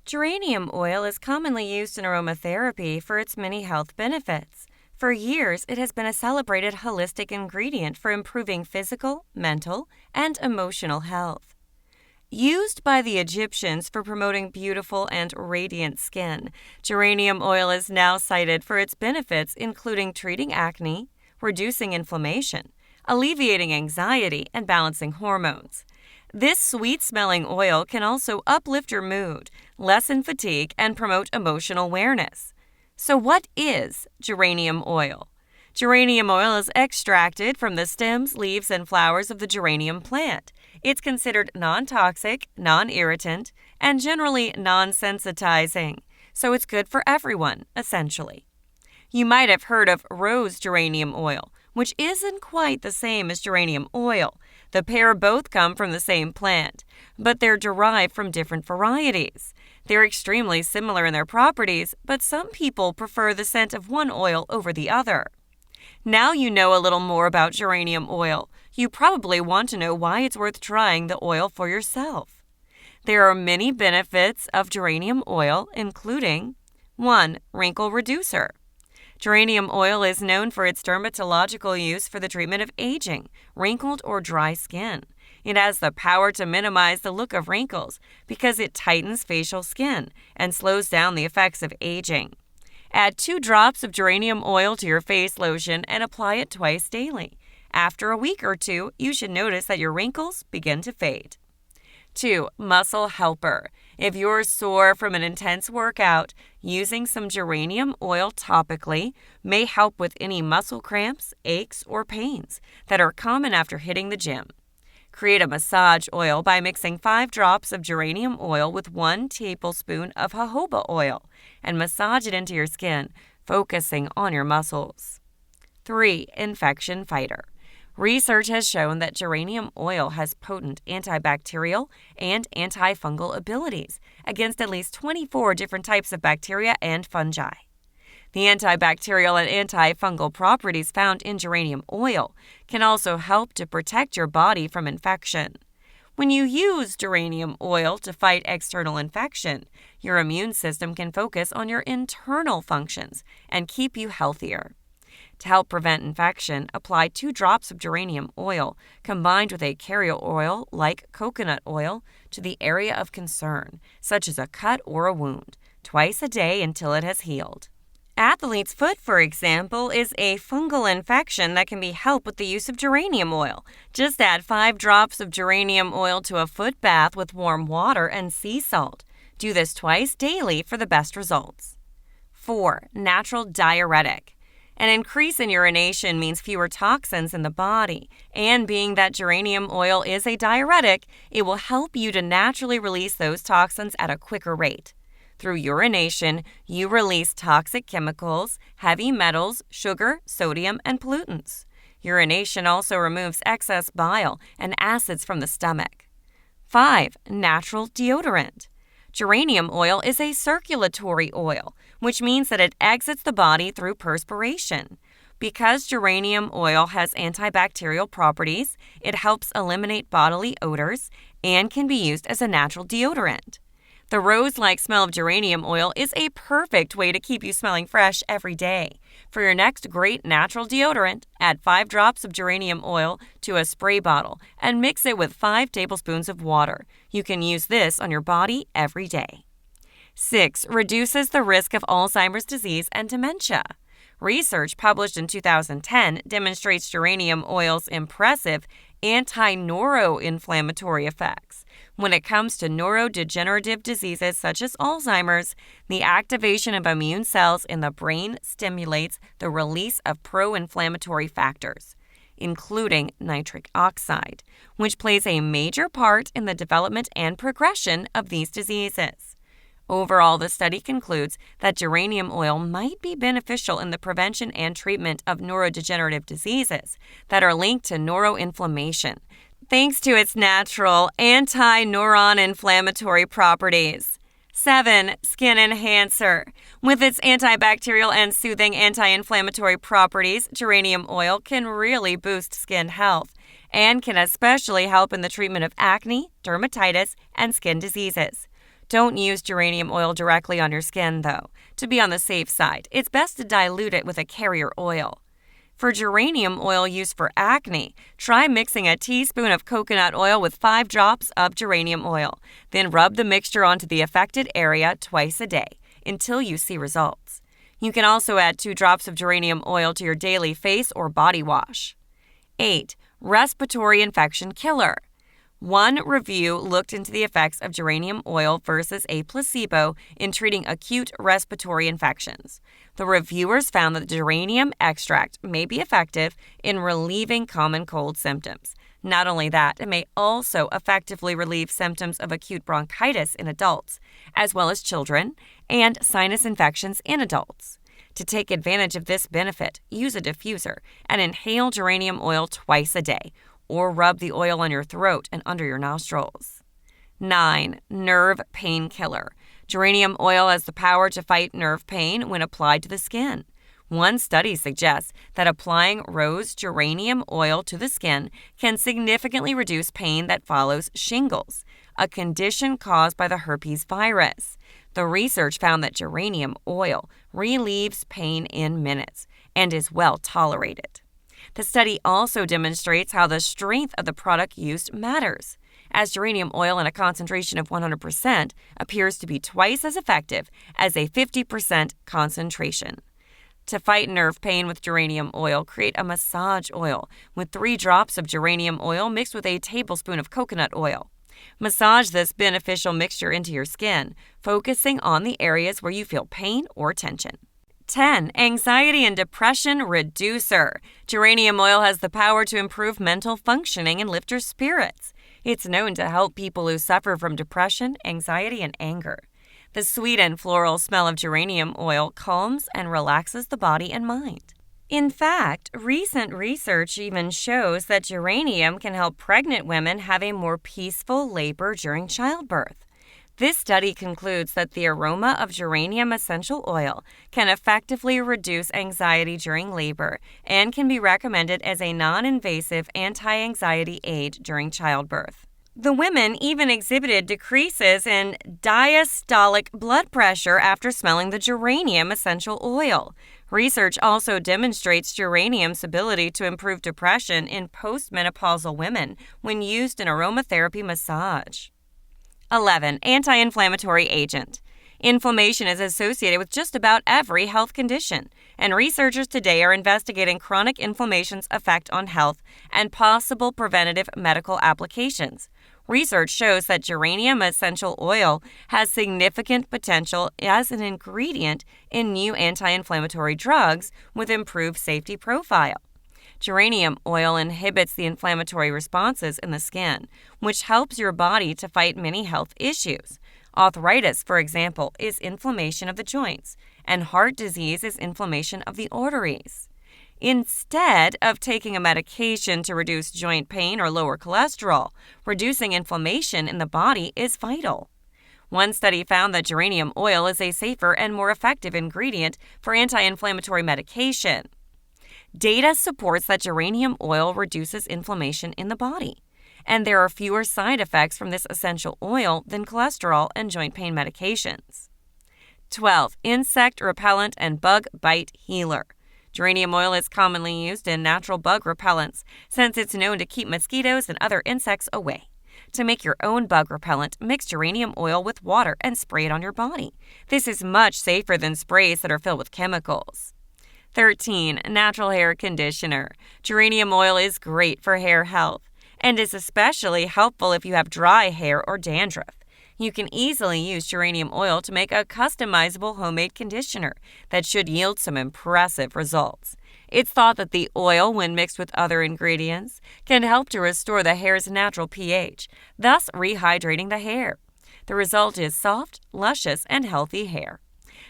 Geranium oil is commonly used in aromatherapy for its many health benefits. For years, it has been a celebrated holistic ingredient for improving physical, mental, and emotional health. Used by the Egyptians for promoting beautiful and radiant skin, geranium oil is now cited for its benefits, including treating acne, reducing inflammation, alleviating anxiety, and balancing hormones. This sweet-smelling oil can also uplift your mood, lessen fatigue, and promote emotional awareness. So what is geranium oil? Geranium oil is extracted from the stems, leaves, and flowers of the geranium plant. It's considered non-toxic, non-irritant, and generally non-sensitizing, so it's good for everyone, essentially. You might have heard of rose geranium oil, which isn't quite the same as geranium oil. The pair both come from the same plant, but they're derived from different varieties. They're extremely similar in their properties, but some people prefer the scent of one oil over the other. Now you know a little more about geranium oil. You probably want to know why it's worth trying the oil for yourself. There are many benefits of geranium oil, including 1. Wrinkle reducer. Geranium oil is known for its dermatological use for the treatment of aging, wrinkled or dry skin. It has the power to minimize the look of wrinkles because it tightens facial skin and slows down the effects of aging. Add 2 drops of geranium oil to your face lotion and apply it twice daily. After a week or 2, you should notice that your wrinkles begin to fade. 2. Muscle helper. If you're sore from an intense workout, using some geranium oil topically may help with any muscle cramps, aches, or pains that are common after hitting the gym. Create a massage oil by mixing 5 drops of geranium oil with 1 tablespoon of jojoba oil and massage it into your skin, focusing on your muscles. 3. Infection fighter. Research has shown that geranium oil has potent antibacterial and antifungal abilities against at least 24 different types of bacteria and fungi. The antibacterial and antifungal properties found in geranium oil can also help to protect your body from infection. When you use geranium oil to fight external infection, your immune system can focus on your internal functions and keep you healthier. To help prevent infection, apply 2 drops of geranium oil combined with a carrier oil like coconut oil to the area of concern, such as a cut or a wound, twice a day until it has healed. Athlete's foot, for example, is a fungal infection that can be helped with the use of geranium oil. Just add 5 drops of geranium oil to a foot bath with warm water and sea salt. Do this twice daily for the best results. 4. Natural diuretic. An increase in urination means fewer toxins in the body, and being that geranium oil is a diuretic, it will help you to naturally release those toxins at a quicker rate. Through urination, you release toxic chemicals, heavy metals, sugar, sodium, and pollutants. Urination also removes excess bile and acids from the stomach. 5. Natural deodorant. Geranium oil is a circulatory oil, which means that it exits the body through perspiration. Because geranium oil has antibacterial properties, it helps eliminate bodily odors and can be used as a natural deodorant. The rose-like smell of geranium oil is a perfect way to keep you smelling fresh every day. For your next great natural deodorant, add 5 drops of geranium oil to a spray bottle and mix it with 5 tablespoons of water. You can use this on your body every day. 6. Reduces the risk of Alzheimer's disease and dementia. Research published in 2010 demonstrates geranium oil's impressive anti-neuroinflammatory effects. When it comes to neurodegenerative diseases such as Alzheimer's, the activation of immune cells in the brain stimulates the release of pro-inflammatory factors, including nitric oxide, which plays a major part in the development and progression of these diseases. Overall, the study concludes that geranium oil might be beneficial in the prevention and treatment of neurodegenerative diseases that are linked to neuroinflammation, thanks to its natural anti-neuron inflammatory properties. 7. Skin enhancer. With its antibacterial and soothing anti-inflammatory properties, geranium oil can really boost skin health and can especially help in the treatment of acne, dermatitis, and skin diseases. Don't use geranium oil directly on your skin, though. To be on the safe side, it's best to dilute it with a carrier oil. For geranium oil used for acne, try mixing a teaspoon of coconut oil with 5 drops of geranium oil. Then rub the mixture onto the affected area twice a day until you see results. You can also add 2 drops of geranium oil to your daily face or body wash. 8. Respiratory infection killer. One review looked into the effects of geranium oil versus a placebo in treating acute respiratory infections. The reviewers found that the geranium extract may be effective in relieving common cold symptoms. Not only that, it may also effectively relieve symptoms of acute bronchitis in adults, as well as children, and sinus infections in adults. To take advantage of this benefit, use a diffuser and inhale geranium oil twice a day, or rub the oil on your throat and under your nostrils. 9. Nerve painkiller. Geranium oil has the power to fight nerve pain when applied to the skin. One study suggests that applying rose geranium oil to the skin can significantly reduce pain that follows shingles, a condition caused by the herpes virus. The research found that geranium oil relieves pain in minutes and is well tolerated. The study also demonstrates how the strength of the product used matters, as geranium oil in a concentration of 100% appears to be twice as effective as a 50% concentration. To fight nerve pain with geranium oil, create a massage oil with 3 drops of geranium oil mixed with a tablespoon of coconut oil. Massage this beneficial mixture into your skin, focusing on the areas where you feel pain or tension. 10. Anxiety and depression reducer. Geranium oil has the power to improve mental functioning and lift your spirits. It's known to help people who suffer from depression, anxiety, and anger. The sweet and floral smell of geranium oil calms and relaxes the body and mind. In fact, recent research even shows that geranium can help pregnant women have a more peaceful labor during childbirth. This study concludes that the aroma of geranium essential oil can effectively reduce anxiety during labor and can be recommended as a non-invasive anti-anxiety aid during childbirth. The women even exhibited decreases in diastolic blood pressure after smelling the geranium essential oil. Research also demonstrates geranium's ability to improve depression in postmenopausal women when used in aromatherapy massage. 11. Anti-inflammatory agent. Inflammation is associated with just about every health condition, and researchers today are investigating chronic inflammation's effect on health and possible preventative medical applications. Research shows that geranium essential oil has significant potential as an ingredient in new anti-inflammatory drugs with improved safety profile. Geranium oil inhibits the inflammatory responses in the skin, which helps your body to fight many health issues. Arthritis, for example, is inflammation of the joints, and heart disease is inflammation of the arteries. Instead of taking a medication to reduce joint pain or lower cholesterol, reducing inflammation in the body is vital. One study found that geranium oil is a safer and more effective ingredient for anti-inflammatory medication. Data supports that geranium oil reduces inflammation in the body, and there are fewer side effects from this essential oil than cholesterol and joint pain medications. 12. Insect repellent and bug bite healer. Geranium oil is commonly used in natural bug repellents since it's known to keep mosquitoes and other insects away. To make your own bug repellent, mix geranium oil with water and spray it on your body. This is much safer than sprays that are filled with chemicals. 13. Natural hair conditioner. Geranium oil is great for hair health and is especially helpful if you have dry hair or dandruff. You can easily use geranium oil to make a customizable homemade conditioner that should yield some impressive results. It's thought that the oil, when mixed with other ingredients, can help to restore the hair's natural pH, thus rehydrating the hair. The result is soft, luscious, and healthy hair.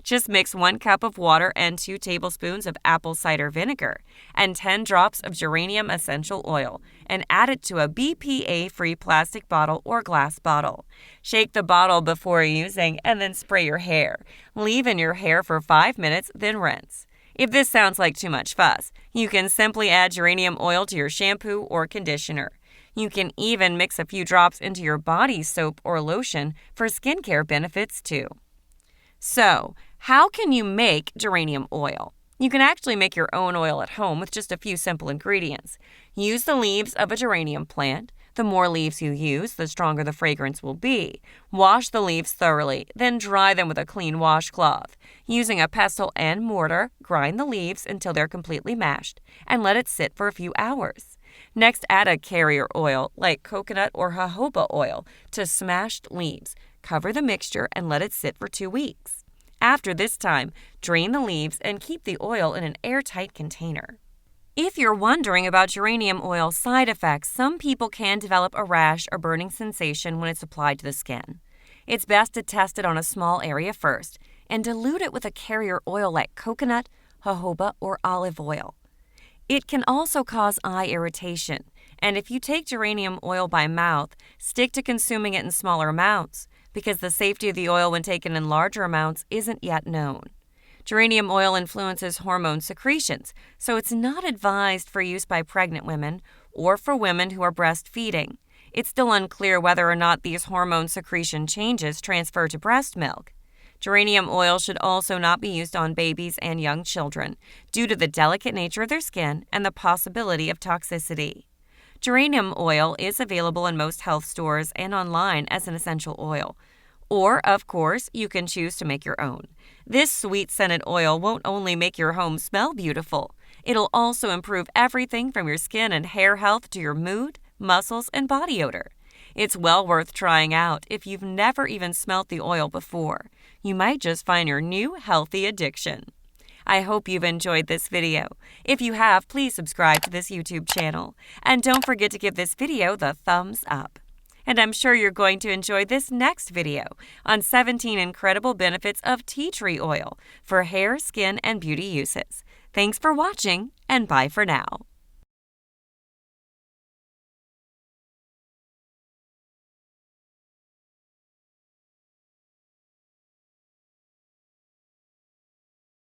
Just mix 1 cup of water and 2 tablespoons of apple cider vinegar and 10 drops of geranium essential oil and add it to a BPA-free plastic bottle or glass bottle. Shake the bottle before using and then spray your hair. Leave in your hair for 5 minutes, then rinse. If this sounds like too much fuss, you can simply add geranium oil to your shampoo or conditioner. You can even mix a few drops into your body soap or lotion for skincare benefits too. So, how can you make geranium oil? You can actually make your own oil at home with just a few simple ingredients. Use the leaves of a geranium plant. The more leaves you use, the stronger the fragrance will be. Wash the leaves thoroughly, then dry them with a clean washcloth. Using a pestle and mortar, grind the leaves until they're completely mashed, and let it sit for a few hours. Next, add a carrier oil, like coconut or jojoba oil, to smashed leaves. Cover the mixture and let it sit for 2 weeks. After this time, drain the leaves and keep the oil in an airtight container. If you're wondering about geranium oil side effects, some people can develop a rash or burning sensation when it's applied to the skin. It's best to test it on a small area first and dilute it with a carrier oil like coconut, jojoba, or olive oil. It can also cause eye irritation, and if you take geranium oil by mouth, stick to consuming it in smaller amounts, because the safety of the oil when taken in larger amounts isn't yet known. Geranium oil influences hormone secretions, so it's not advised for use by pregnant women or for women who are breastfeeding. It's still unclear whether or not these hormone secretion changes transfer to breast milk. Geranium oil should also not be used on babies and young children due to the delicate nature of their skin and the possibility of toxicity. Geranium oil is available in most health stores and online as an essential oil. Or, of course, you can choose to make your own. This sweet-scented oil won't only make your home smell beautiful, it'll also improve everything from your skin and hair health to your mood, muscles, and body odor. It's well worth trying out if you've never even smelt the oil before. You might just find your new healthy addiction. I hope you've enjoyed this video. If you have, please subscribe to this YouTube channel. And don't forget to give this video the thumbs up. And I'm sure you're going to enjoy this next video on 17 incredible benefits of tea tree oil for hair, skin, and beauty uses. Thanks for watching, and bye for now.